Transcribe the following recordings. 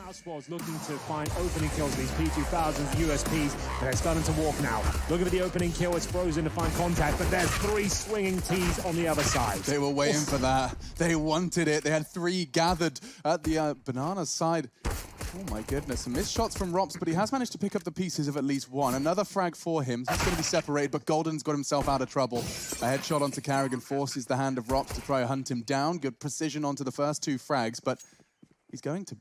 mousesports looking to find opening kills, these P2000s, USPs, but they're starting to walk now. Looking for the opening kill, it's Frozen to find contact, but there's 3 swinging Ts on the other side. They were waiting for that. They wanted it. They had 3 gathered at the banana side. Oh my goodness, some missed shots from Rops, but he has managed to pick up the pieces of at least 1. Another frag for him. He's going to be separated, but Golden's got himself out of trouble. A headshot onto Carrigan forces the hand of Rops to try to hunt him down. Good precision onto the first 2 frags, but he's going to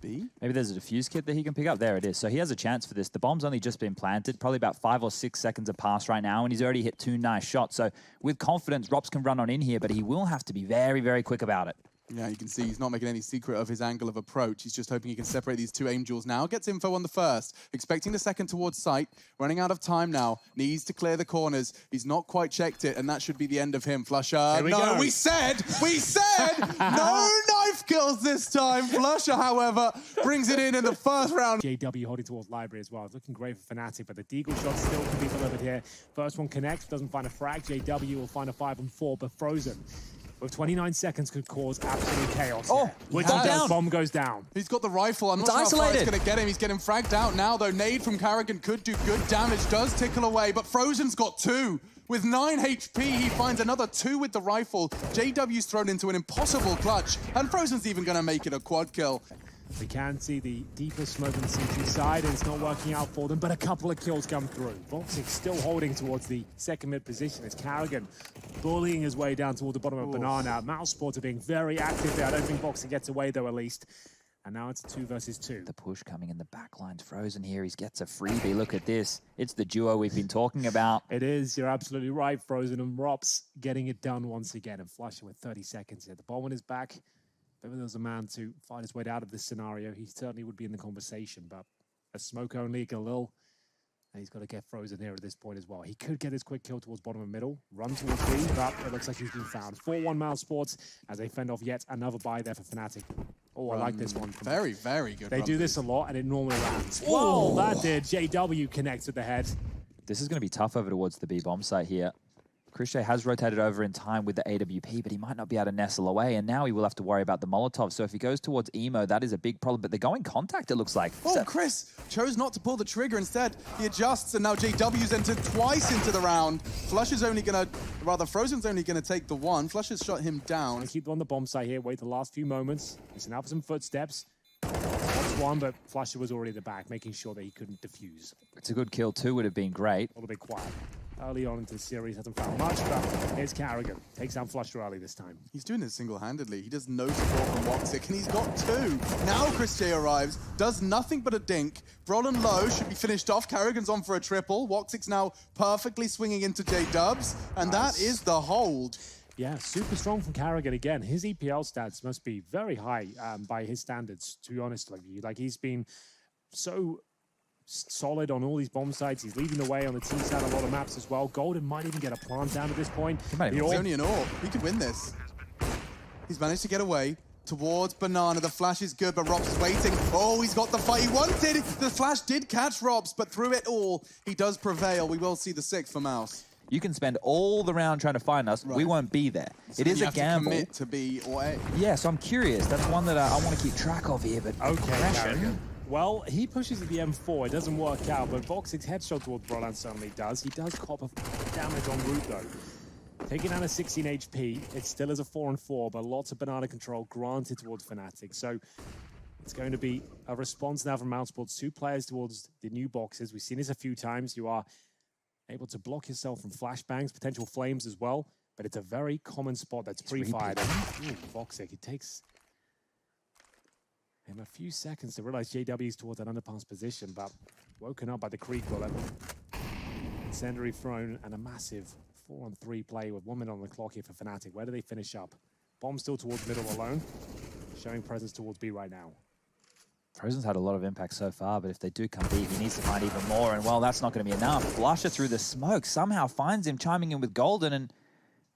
B? Maybe there's a defuse kit that he can pick up. There it is. So he has a chance for this. The bomb's only just been planted, probably about 5 or 6 seconds have passed right now, and he's already hit 2 nice shots. So with confidence, Rops can run on in here, but he will have to be very, very quick about it. Yeah, you can see he's not making any secret of his angle of approach. He's just hoping he can separate these 2 Angels now. Gets info on the first, expecting the second towards sight. Running out of time now, needs to clear the corners. He's not quite checked it, and that should be the end of him. Flusher, no, we said, no knife kills this time. Flusher, however, brings it in the first round. JW holding towards Library as well. It's looking great for Fnatic, but the Deagle shot still can be delivered here. First one connects, doesn't find a frag. JW will find a 5 on 4, but Frozen with 29 seconds could cause absolute chaos. Oh, which he does. Bomb goes down. He's got the rifle. I'm not sure how far it's going to get him. He's getting fragged out now, though. Nade from Carrigan could do good damage. Does tickle away, but Frozen's got 2. With 9 HP, he finds another 2 with the rifle. JW's thrown into an impossible clutch, and Frozen's even going to make it a quad kill. We can see the deeper smoke on the CT side, and it's not working out for them, but a couple of kills come through. Voxic still holding towards the second mid position. It's Carrigan bullying his way down toward the bottom of Banana. mousesports are being very active there. I don't think Voxic gets away, though, at least. And now it's a 2 versus 2. The push coming in the back line's Frozen here. He gets a freebie. Look at this. It's the duo we've been talking about. It is. You're absolutely right. Frozen and Rops getting it done once again. And Flusher with 30 seconds here. The ball on his back. If there was a man to fight his way out of this scenario, he certainly would be in the conversation. But a smoke only, Galil, and he's got to get Frozen here at this point as well. He could get his quick kill towards bottom and middle, run towards B, but it looks like he's been found. 4-1 mousesports as they fend off yet another buy there for Fnatic. Oh, I like this one. Very, very good. They do this a lot, and it normally lands. Whoa, that did. JW connects with the head. This is going to be tough over towards the B bomb site here. Christian has rotated over in time with the AWP, but he might not be able to nestle away, and now he will have to worry about the Molotov. So if he goes towards Emo, that is a big problem, but they're going contact, it looks like. Oh, so Chris chose not to pull the trigger. Instead, he adjusts, and now JW's entered twice into the round. Flusher's only going to, rather, Frozen's only going to take the 1. Flusher's shot him down. They keep on the bomb site here, wait the last few moments. Listen out for some footsteps. That's 1, but Flusher was already at the back, making sure that he couldn't defuse. It's a good kill too, would have been great. A little bit quiet. Early on into the series, hasn't found much, but here's Carrigan. Takes down Flusher early this time. He's doing this single-handedly. He does no support from Woxic, and he's got 2. Now Chris J arrives, does nothing but a dink. Brolin low, should be finished off. Carrigan's on for a triple. Woxic's now perfectly swinging into J-Dubs, and that is the hold. Yeah, super strong from Carrigan again. His EPL stats must be very high by his standards, to be honest with you. Like, he's been so solid on all these bomb sites. He's leading the way on the T side, a lot of maps as well. Golden might even get a plant down at this point. It's only an AWP. He could win this. He's managed to get away towards Banana. The flash is good, but Rops is waiting. Oh, he's got the fight he wanted. The flash did catch Rops, but through it all, he does prevail. We will see the 6th for Mouse. You can spend all the round trying to find us. Right. We won't be there. So it is a gamble. To commit to B or A. Yeah, so I'm curious. That's one that I want to keep track of here, but okay, well, he pushes at the M4. It doesn't work out, but Voxic's headshot towards Brolan certainly does. He does cop a damage en route, though. Taking down a 16 HP, it still is a 4 on 4, but lots of banana control granted towards Fnatic. So it's going to be a response now from mousesports. 2 players towards the new boxes. We've seen this a few times. You are able to block yourself from flashbangs, potential flames as well, but it's a very common spot that's pre-fired. Voxic, it takes him a few seconds to realize JW's towards an underpass position, but woken up by the Creek bullet. Incendiary thrown and a massive 4-on-3 play with 1 minute on the clock here for Fnatic. Where do they finish up? Bomb still towards middle alone, showing presence towards B right now. Frozen's had a lot of impact so far, but if they do come B, he needs to find even more, and well, that's not going to be enough. Flusher through the smoke somehow finds him, chiming in with Golden, and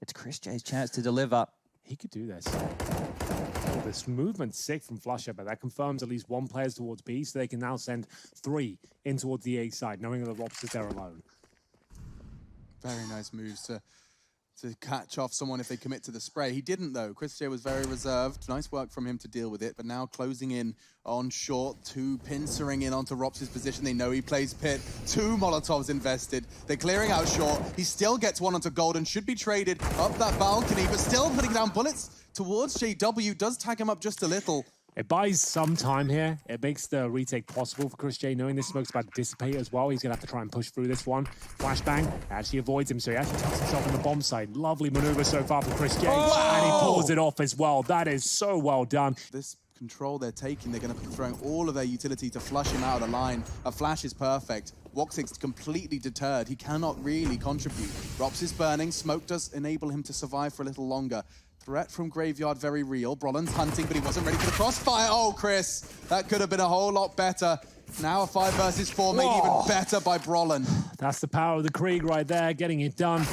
it's Chris J's chance to deliver. He could do this. Oh, this movement's sick from Flusher, but that confirms at least 1 player towards B, so they can now send 3 in towards the A side, knowing that the Rops is there alone. Very nice moves to to catch off someone if they commit to the spray. He didn't, though. Christian was very reserved. Nice work from him to deal with it, but now closing in on short, 2 pincering in onto Rops's position. They know he plays pit. 2 Molotovs invested. They're clearing out short. He still gets one onto Golden. Should be traded up that balcony, but still putting down bullets towards JW. Does tag him up just a little. It buys some time here. It makes the retake possible for Chris J, knowing this smoke's about to dissipate as well. He's going to have to try and push through this one. Flashbang actually avoids him, so he actually tucks himself on the bomb side. Lovely maneuver so far for Chris J, and he pulls it off as well. That is so well done. This control they're taking, they're going to be throwing all of their utility to flush him out of the line. A flash is perfect. Woxic's completely deterred. He cannot really contribute. Rops is burning. Smoke does enable him to survive for a little longer. Threat from Graveyard, very real. Brolin's hunting, but he wasn't ready for the crossfire. Oh, Chris, that could have been a whole lot better. Now a 5 versus 4, made even better by Brolin. That's the power of the Krieg right there, getting it done.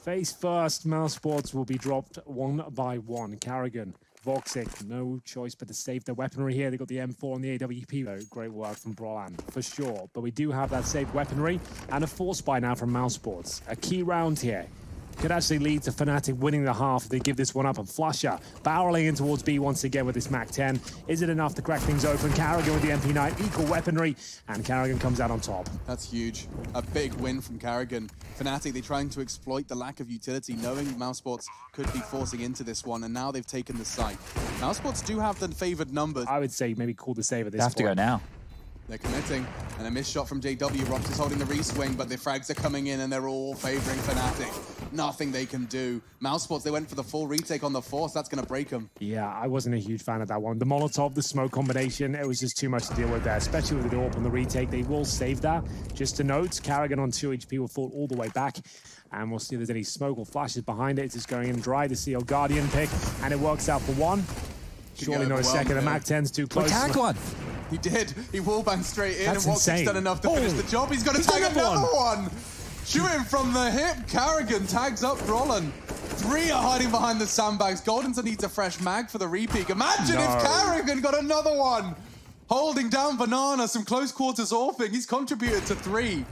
Face first, mousesports will be dropped 1 by 1. Carrigan, Voxic, no choice but to save their weaponry here. They got the M4 and the AWP, though. Great work from Brolan, for sure. But we do have that saved weaponry and a force buy now from mousesports. A key round here. Could actually lead to Fnatic winning the half if they give this one up. And Flusher barreling in towards B once again with this MAC-10. Is it enough to crack things open? Carrigan with the MP9, equal weaponry, and Carrigan comes out on top. That's huge. A big win from Carrigan. Fnatic, they're trying to exploit the lack of utility, knowing mousesports could be forcing into this one, and now they've taken the site. Mousesports do have the favored numbers. I would say maybe call the save at this They have to go now. They're committing, and a missed shot from JW. Rops is holding the re-swing, but the frags are coming in, and they're all favoring Fnatic. Nothing they can do. Mousesports, they went for the full retake on the force. That's going to break them. Yeah, I wasn't a huge fan of that one. The Molotov, the smoke combination, it was just too much to deal with there, especially with the AWP on the retake. They will save that. Just to note, Carrigan on 2 HP will fall all the way back. And we'll see if there's any smoke or flashes behind it. It's just going in dry. The Seal Guardian pick, and it works out for 1. Surely not a second. The MAC-10's too close. Tag one. He did. He wallbanged straight in, That's and Woxic's done enough to finish the job. He's going to tag another one. Shooting from the hip. Carrigan tags up Brolin. 3 are hiding behind the sandbags. Goldenson needs a fresh mag for the repeat. Imagine if Carrigan got another one. Holding down Banana, some close quarters orphing. He's contributed to 3.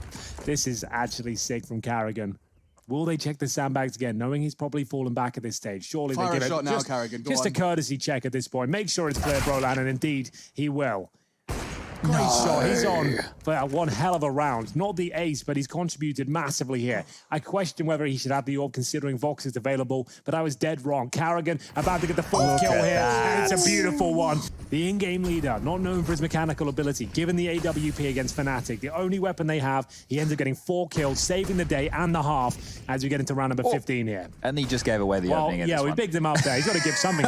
This is actually sick from Carrigan. Will they check the sandbags again, knowing he's probably fallen back at this stage? Surely Fire they give a it shot now, Carrigan. Go just a on. courtesy check at this point. Make sure it's clear, Brolan, and indeed he will. Great shot. He's on for one hell of a round. Not the ace, but he's contributed massively here. I question whether he should have the AWP considering Vox is available, but I was dead wrong. Carrigan about to get the 4th kill here, and it's a beautiful one. The in-game leader, not known for his mechanical ability, given the AWP against Fnatic, the only weapon they have, he ends up getting 4 kills, saving the day and the half as we get into round number 15 here. And he just gave away the opening in yeah, this we one. bigged him up there. He's got to give something.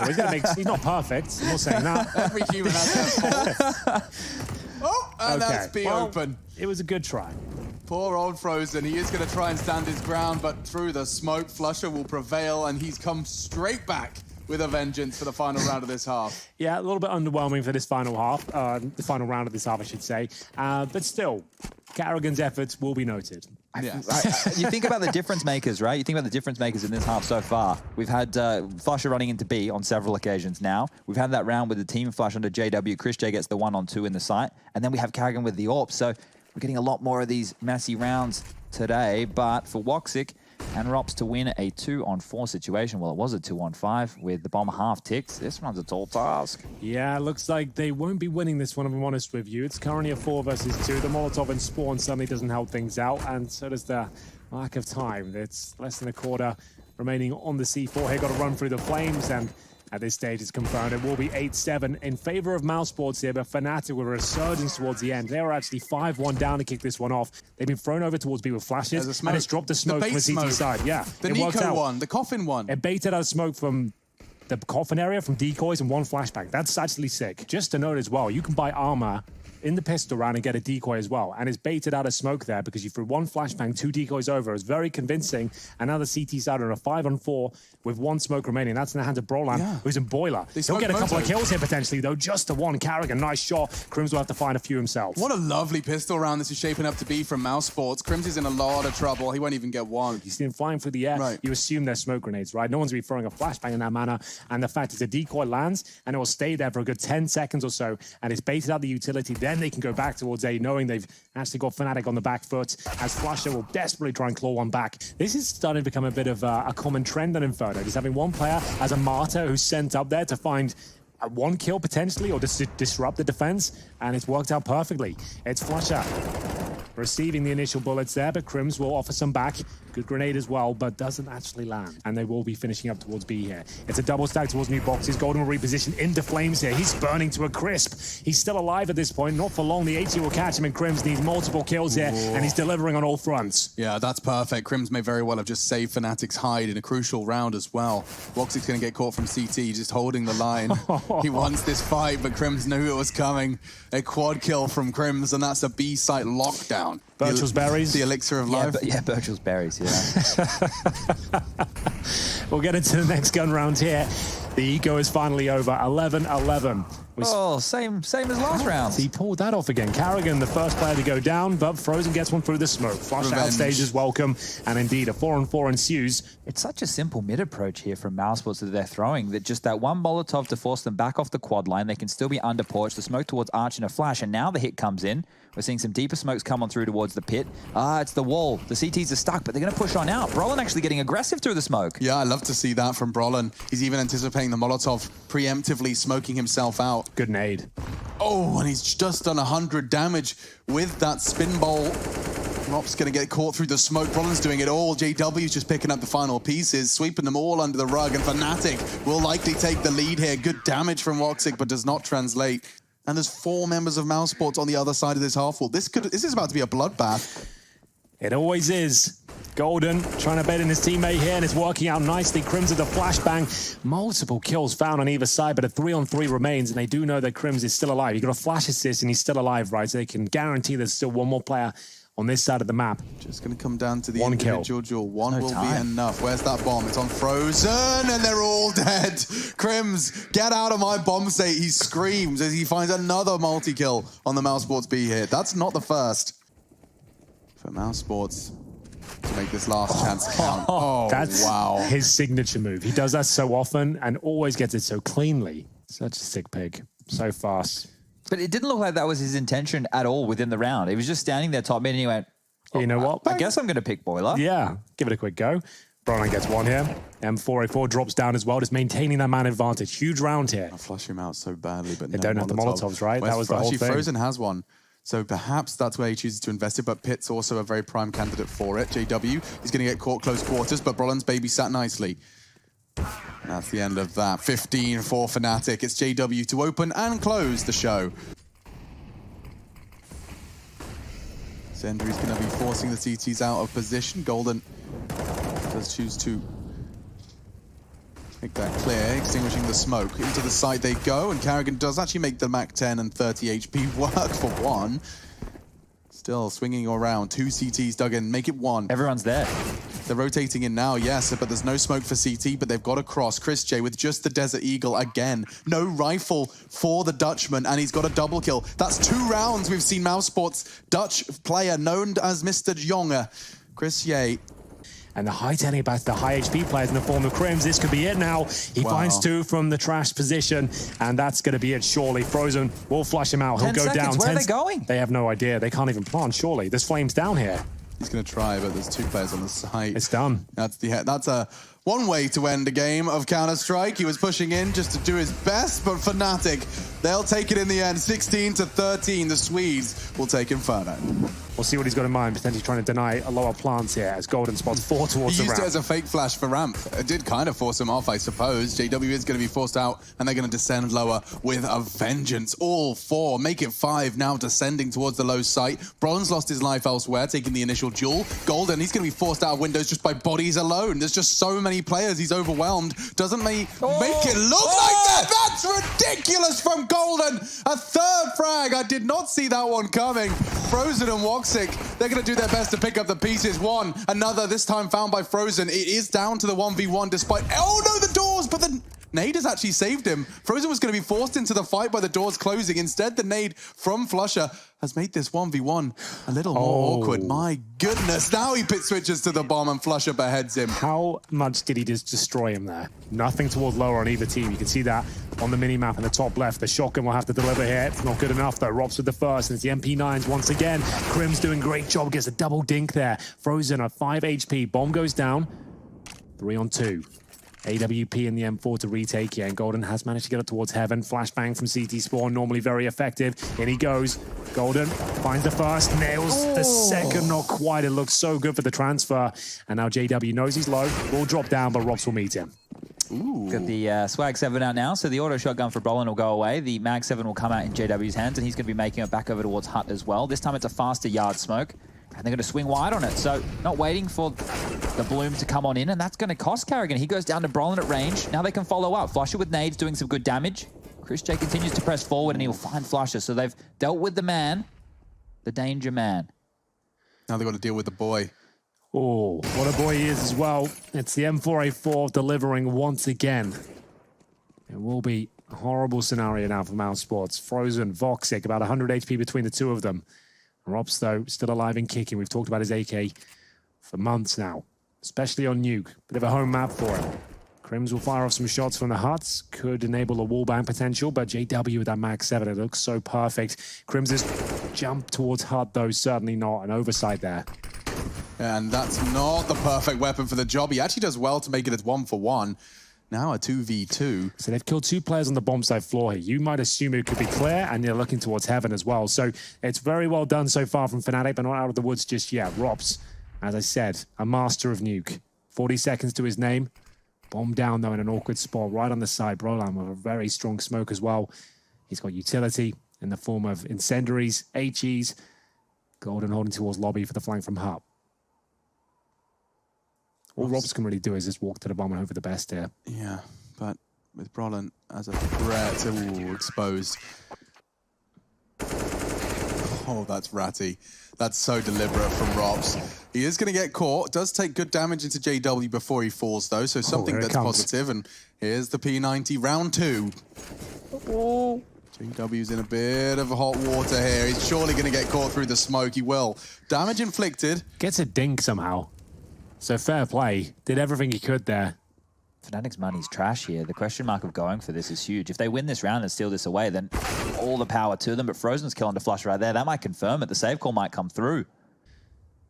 He's not perfect. I'm not saying that. Every human has their faults. Oh, and that's B open. It was a good try. Poor old Frozen. He is going to try and stand his ground, but through the smoke, Flusher will prevail, and he's come straight back with a vengeance for the final round of this half. Yeah, a little bit underwhelming for this final half, the final round of this half, I should say. But still, Carrigan's efforts will be noted. Yeah. You think about the difference makers, right? You think about the difference makers in this half so far. We've had Flusher running into B on several occasions now. We've had that round with the team flush under JW. Chris J gets the 1-on-2 in the site. And then we have Carrigan with the AWP. So we're getting a lot more of these messy rounds today. But for Woxic and Rops to win a 2-on-4 situation, well, it was a 2-on-5 with the bomb half ticked. This one's a tall task. Yeah, looks like they won't be winning this one, if I'm honest with you. It's currently a 4 versus 2. The Molotov and Spawn suddenly doesn't help things out, and so does the lack of time. It's less than a quarter remaining on the C4 here. Got to run through the flames, and at this stage it's confirmed it will be 8-7 in favor of mousesports here, but Fnatic with a resurgence towards the end. They were actually 5-1 down to kick this one off. They've been thrown over towards B with flashes, and it's dropped the smoke from the CT side. Yeah, the Nico one, the coffin one. It baited out smoke from the coffin area from decoys and 1 flashbang. That's actually sick. Just to note as well, you can buy armor in the pistol round and get a decoy as well. And it's baited out of smoke there because you threw 1 flashbang, 2 decoys over. It was very convincing. And now the CT side are a 5-on-4 with 1 smoke remaining. That's in the hands of Brolan, who's in Boiler. He'll get a couple of kills here potentially, though. Just to 1. Carrigan, nice shot. Crims will have to find a few himself. What a lovely pistol round this is shaping up to be from mousesports. Crims is in a lot of trouble. He won't even get 1. You see him flying through the air. Right. You assume they're smoke grenades, right? No one's going to be throwing a flashbang in that manner. And the fact is a decoy lands and it will stay there for a good 10 seconds or so. And it's baited out the utility. Then they can go back towards A, knowing they've actually got Fnatic on the back foot, as Flusher will desperately try and claw one back. This is starting to become a bit of a common trend on Inferno, just having one player as a martyr who's sent up there to find one kill potentially, or just to disrupt the defense, and it's worked out perfectly. It's Flusher receiving the initial bullets there, but Crims will offer some back. Good grenade as well, but doesn't actually land. And they will be finishing up towards B here. It's a double stack towards new boxes. Golden will reposition into flames here. He's burning to a crisp. He's still alive at this point. Not for long. The HE will catch him, and Crims needs multiple kills here, and he's delivering on all fronts. Yeah, that's perfect. Crims may very well have just saved Fnatic's hide in a crucial round as well. Woxic's going to get caught from CT, just holding the line. He wants this fight, but Crims knew it was coming. A quad kill from Crims, and that's a B site lockdown. Birchel's berries. The elixir of life. Yeah, Birchel's berries, yeah. We'll get into the next gun round here. The eco is finally over. 11-11. Oh, same as last round. He pulled that off again. Carrigan, the first player to go down, but Frozen gets one through the smoke. Flush out stage is welcome, and indeed a 4-on-4 ensues. It's such a simple mid approach here from mousesports that they're throwing, that just that one Molotov to force them back off the quad line. They can still be under porch, the smoke towards Arch and a flash, and now the hit comes in. We're seeing some deeper smokes come on through towards the pit. It's the wall. The CTs are stuck, but they're going to push on out. Brolin actually getting aggressive through the smoke. Yeah, I love to see that from Brolin. He's even anticipating the Molotov, preemptively smoking himself out. Good nade. Oh, and he's just done 100 damage with that spin bowl. Rop's going to get caught through the smoke. Brolin's doing it all. JW's just picking up the final pieces, sweeping them all under the rug, and Fnatic will likely take the lead here. Good damage from Woxic, but does not translate. And there's 4 members of mousesports on the other side of this half wall. This is about to be a bloodbath. It always is. Golden trying to bait in his teammate here, and it's working out nicely. Crims with the flashbang. Multiple kills found on either side, but a 3-on-3 remains, and they do know that Crims is still alive. He got a flash assist, and he's still alive, right? So they can guarantee there's still one more player on this side of the map. Just going to come down to the One individual kill. duel. One will be enough. Where's that bomb? It's on Frozen, and they're all dead. Crims, get out of my bomb state. He screams as he finds another multi-kill on the mousesports B hit. That's not the first for mousesports to make this last chance count. Oh, that's wow. his signature move. He does that so often and always gets it so cleanly. Such a sick pig. So fast. But it didn't look like that was his intention at all within the round. He was just standing there top mid, and he went, You know what? I guess I'm going to pick Boiler. Yeah, give it a quick go. Brolin gets one here. M4A4 drops down as well, just maintaining that man advantage. Huge round here. I flush him out so badly, but They don't have the Molotovs, right? That was the whole thing. Frozen has one. So perhaps that's where he chooses to invest it, but Pitt's also a very prime candidate for it. JW is going to get caught close quarters, but Brolin's baby sat nicely. And that's the end of that. 15 for Fnatic. It's JW to open and close the show. Zendry's going to be forcing the CTs out of position. Golden does choose to make that clear, extinguishing the smoke. Into the side they go, and Carrigan does actually make the Mac 10 and 30 HP work for one. Still swinging around. 2 CTs dug in, make it 1. Everyone's there. They're rotating in now, yes, but there's no smoke for CT, but they've got a cross. Chris J with just the Desert Eagle again. No rifle for the Dutchman, and he's got a double kill. That's 2 rounds we've seen mousesports Dutch player known as Mr. Jonge, Chris J. And the high-tailing back to the high HP players in the form of Crims. This could be it now. He finds 2 from the trash position, and that's going to be it, surely. Frozen will flush him out. He'll go down. Where are they going? They have no idea. They can't even plant, surely. There's flames down here. He's going to try, but there's 2 players on the site. It's done. That's a one way to end a game of Counter-Strike. He was pushing in just to do his best, but Fnatic, they'll take it in the end. 16-13, the Swedes will take Inferno. We'll see what he's got in mind, potentially trying to deny a lower plant here as Golden spots 4 towards the He used ramp. it as a fake flash for ramp. It did kind of force him off, I suppose. JW is going to be forced out, and they're going to descend lower with a vengeance. All 4, make it 5, now descending towards the low site. Brolin's lost his life elsewhere, taking the initial duel. Golden, he's going to be forced out of windows just by bodies alone. There's just so many players, he's overwhelmed. Doesn't make it look like that. That's ridiculous from Golden. A 3rd frag. I did not see that one coming. Frozen and Woxic, they're going to do their best to pick up the pieces. One, another, this time found by Frozen. It is down to the 1v1 despite... Oh no, the doors, but the Nade has actually saved him. Frozen was going to be forced into the fight by the doors closing. Instead, the nade from Flusher has made this 1v1 a little more awkward. My goodness. Now he pit switches to the bomb and Flusher beheads him. How much did he just destroy him there? Nothing towards lower on either team. You can see that on the mini-map in the top left. The shotgun will have to deliver here. It's not good enough, though. Robs with the first, and it's the MP9s once again. Crim's doing a great job. Gets a double dink there. Frozen at 5 HP. Bomb goes down. 3 on 2. AWP in the M4 to retake here, and Golden has managed to get it towards Heaven. Flashbang from CT Spawn, normally very effective. In he goes. Golden finds the first, nails the second, not quite. It looks so good for the transfer. And now JW knows he's low, will drop down, but Robs will meet him. Ooh. Got the Swag 7 out now, so the auto shotgun for Brolin will go away. The Mag 7 will come out in JW's hands, and he's going to be making it back over towards Hut as well. This time it's a faster yard smoke, and they're going to swing wide on it. So not waiting for the bloom to come on in, and that's going to cost Carrigan. He goes down to Brolin at range. Now they can follow up. Flusher with nades doing some good damage. Chris J continues to press forward, and he will find Flusher. So they've dealt with the man, the danger man. Now they've got to deal with the boy. Oh, what a boy he is as well. It's the M4A4 delivering once again. It will be a horrible scenario now for mousesports. Frozen, Voxic, about 100 HP between the two of them. Robs, though, still alive and kicking. We've talked about his AK for months now, especially on Nuke. Bit of a home map for him. Crims will fire off some shots from the huts. Could enable a wallbang potential, but JW with that Mag 7, it looks so perfect. Crims' jump towards Hut, though, certainly not. An oversight there. And that's not the perfect weapon for the job. He actually does well to make it as 1-for-1. Now a 2v2. So they've killed 2 players on the bomb side floor here. You might assume it could be clear, and they're looking towards Heaven as well. So it's very well done so far from Fnatic, but not out of the woods just yet. Robs, as I said, a master of Nuke. 40 seconds to his name. Bomb down, though, in an awkward spot right on the side. Brolan with a very strong smoke as well. He's got utility in the form of incendiaries, HEs. Golden holding towards lobby for the flank from Hut. All Robs can really do is just walk to the bomb and hope for the best here. Yeah, but with Brolin as a threat, exposed. Oh, that's ratty. That's so deliberate from Robs. He is going to get caught. Does take good damage into JW before he falls, though, so something that's positive. And here's the P90, round 2. Oh. JW's in a bit of hot water here. He's surely going to get caught through the smoke. He will. Damage inflicted. Gets a dink somehow. So fair play. Did everything he could there. Fnatic's money's trash here. The question mark of going for this is huge. If they win this round and steal this away, then all the power to them. But Frozen's killing the flush right there. That might confirm it. The save call might come through.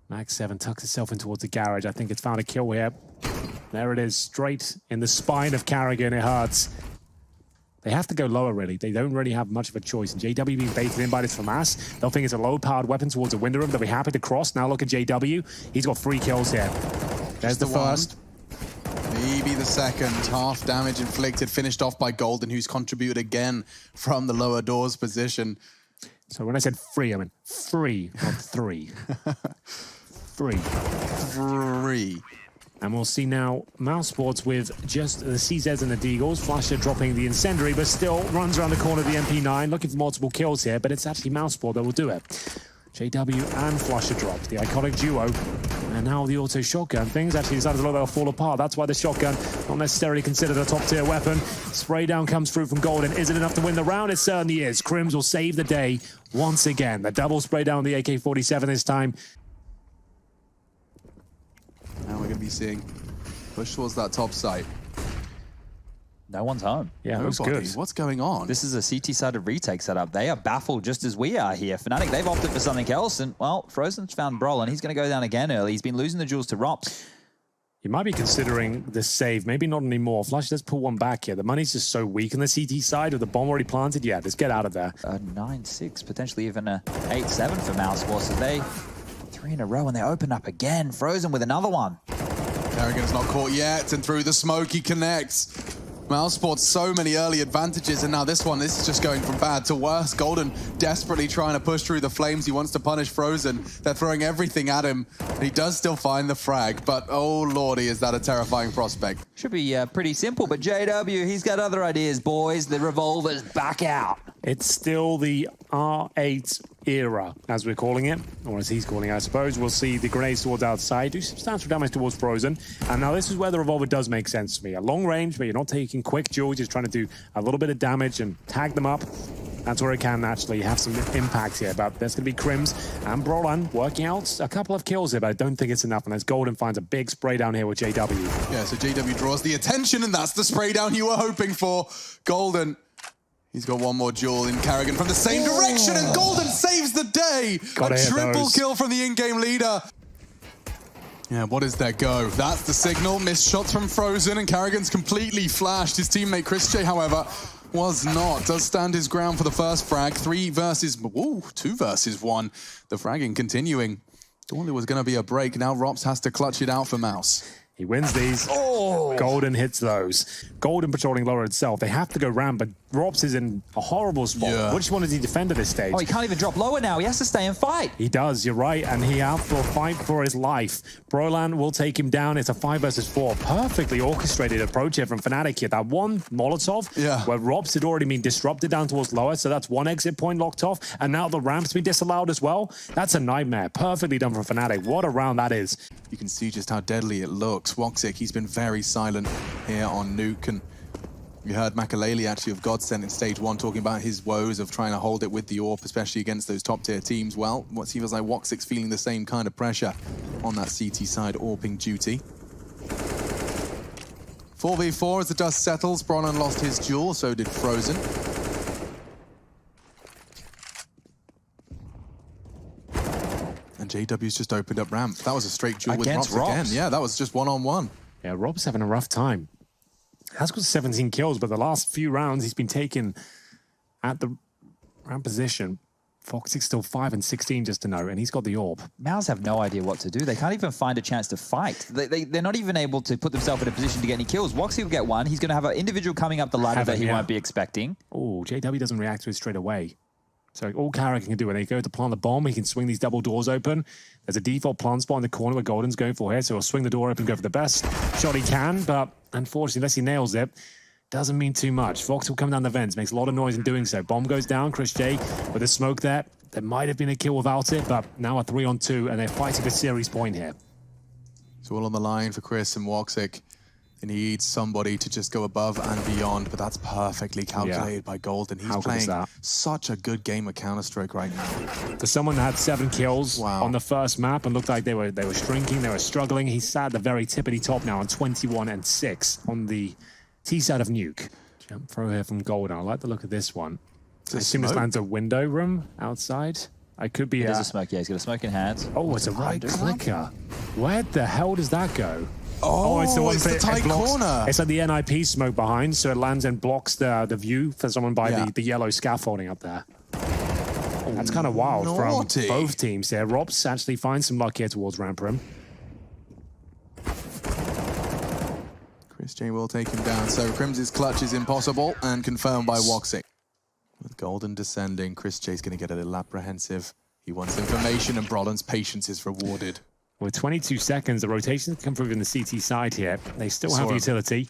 Mag 7 tucks itself in towards the garage. I think it's found a kill here. There it is, straight in the spine of Carrigan. It hurts. They have to go lower, really. They don't really have much of a choice. And JW being baited in by this FAMAS, they'll think it's a low-powered weapon towards the window room. They'll be happy to cross. Now look at JW. He's got 3 kills here. There's the first. Maybe the second. Half damage inflicted, finished off by Golden, who's contributed again from the lower doors position. So when I said free, I meant 3, not 3. 3. 3. And we'll see now mousesports with just the CZs and the Deagles. Flusher dropping the incendiary, but still runs around the corner of the MP9, looking for multiple kills here, but it's actually mousesport that will do it. JW and Flusher dropped, the iconic duo. And now the auto shotgun. Things actually decided to look like they'll fall apart. That's why the shotgun, not necessarily considered a top-tier weapon. Spray down comes through from Golden. Is it enough to win the round? It certainly is. Crims will save the day once again. The double spray down on the AK-47 this time. Now we're going to be seeing push towards that top site. No one's home. Yeah, that's good. What's going on? This is a CT-sided retake setup. They are baffled just as we are here. Fnatic, they've opted for something else. And, well, Frozen's found Brolin. He's going to go down again early. He's been losing the jewels to Rops. You might be considering the save. Maybe not anymore. Flush does pull one back here. The money's just so weak on the CT side with the bomb already planted. Yeah, let's get out of there. A 9-6, potentially even a 8-7 for mousesports. As they 3 in a row and they open up again. Frozen with another one. Carrigan's not caught yet, and through the smoke he connects. mousesports so many early advantages, and now this is just going from bad to worse. Golden desperately trying to push through the flames. He wants to punish Frozen. They're throwing everything at him. He does still find the frag, but oh lordy, is that a terrifying prospect. Should be pretty simple, but JW, he's got other ideas, boys. The revolver's back out. It's still the R8 era, as we're calling it, or as he's calling it, I suppose. We'll see the grenades towards outside, do substantial damage towards Frozen. And now this is where the revolver does make sense to me. A long range, but you're not taking quick duels, just trying to do a little bit of damage and tag them up. That's where it can actually have some impact here. But there's going to be Crims and Brolan working out a couple of kills here, but I don't think it's enough. And as Golden finds a big spray down here with JW. Yeah, so JW draws the attention, and that's the spray down you were hoping for. Golden, he's got one more duel in Carrigan from the same direction, and Golden saves the day. A triple kill from the in-game leader. Yeah, what is their go? That's the signal. Missed shots from Frozen, and Carrigan's completely flashed. His teammate Chris J, however, was not. Does stand his ground for the first frag. 2 versus 1. The fragging continuing. Thought there was going to be a break. Now Rops has to clutch it out for Mouse. He wins these. Golden hits those. Golden patrolling lower itself. They have to go ramp, but Rops is in a horrible spot. Yeah. Which one does he defend at this stage? Oh, he can't even drop lower now. He has to stay and fight. He does, you're right, and he out for a fight for his life. Brolan will take him down. It's a 5 versus 4. Perfectly orchestrated approach here from Fnatic here. That one Molotov, where Rops had already been disrupted down towards lower, so that's one exit point locked off, and now the ramp's been disallowed as well. That's a nightmare. Perfectly done from Fnatic. What a round that is. You can see just how deadly it looks. Woxic, he's been very silent here on Nuke, and you heard Makalele actually of Godsend in stage 1 talking about his woes of trying to hold it with the AWP, especially against those top tier teams. Well, what feels like Woxic's feeling the same kind of pressure on that CT side AWPing duty. 4v4 as the dust settles. Brolan lost his duel, so did Frozen. And JW's just opened up ramp. That was a straight duel Against with Rops again. Rops. Yeah, that was just one-on-one. Yeah, Rob's having a rough time. Has got 17 kills, but the last few rounds he's been taken at the ramp position. Foxy's still 5 and 16 just to know, and he's got the AWP. Mouse have no idea what to do. They can't even find a chance to fight. They're not even able to put themselves in a position to get any kills. Woxy will get one. He's going to have an individual coming up the ladder that he won't be expecting. Oh, JW doesn't react to it straight away. So all Carrigan can do when they go to plant the bomb, he can swing these double doors open. There's a default plant spot in the corner where Golden's going for here, so he'll swing the door open, go for the best shot he can, but unfortunately, unless he nails it, doesn't mean too much. Fox will come down the vents, makes a lot of noise in doing so. Bomb goes down, Chris J with a smoke there. There might have been a kill without it, but now a 3-on-2, and they're fighting for series point here. So all on the line for Chris and Woxic. They need somebody to just go above and beyond, but that's perfectly calculated by Golden. He's playing such a good game of Counter-Strike right now. For someone that had 7 kills on the first map and looked like they were shrinking, they were struggling, he's sat at the very tippity top now on 21 and 6 on the T side of Nuke. Jump throw here from Golden. I like the look of this one. I assume this lands a window room outside. I could be. There's a smoke. Yeah, he's got a smoke in hand. Oh, it's a right clicker. Where the hell does that go? Oh, it's the one the tight corner. It's like the NIP smoke behind, so it lands and blocks the view for someone by the yellow scaffolding up there. That's kind of wild from both teams there. Robs actually finds some luck here towards ramp room. Chris J will take him down, so Crims's clutch is impossible and confirmed by Woxic. With Golden descending, Chris J's going to get a little apprehensive. He wants information, and Brolan's patience is rewarded. With 22 seconds, the rotations come through in the CT side here. They still have utility,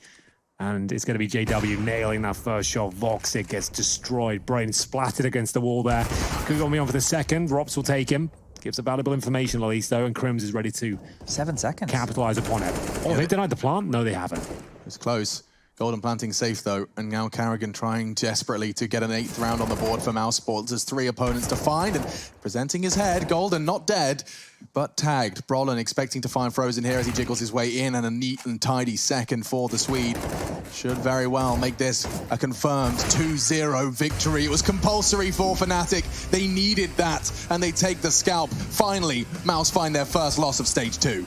and it's going to be JW nailing that first shot. Voxic gets destroyed. Brain splattered against the wall there. Could go me on for the second. Rops will take him. Gives a valuable information at least, though, and Crims is ready to 7 seconds capitalize upon it. Oh, they denied the plant? No, they haven't. It's close. Golden planting safe, though, and now Carrigan trying desperately to get an 8th round on the board for mousesports. There's 3 opponents to find, and presenting his head. Golden not dead, but tagged. Brolan expecting to find Frozen here as he jiggles his way in, and a neat and tidy second for the Swede. Should very well make this a confirmed 2-0 victory. It was compulsory for Fnatic. They needed that, and they take the scalp. Finally, Mouse find their first loss of stage 2.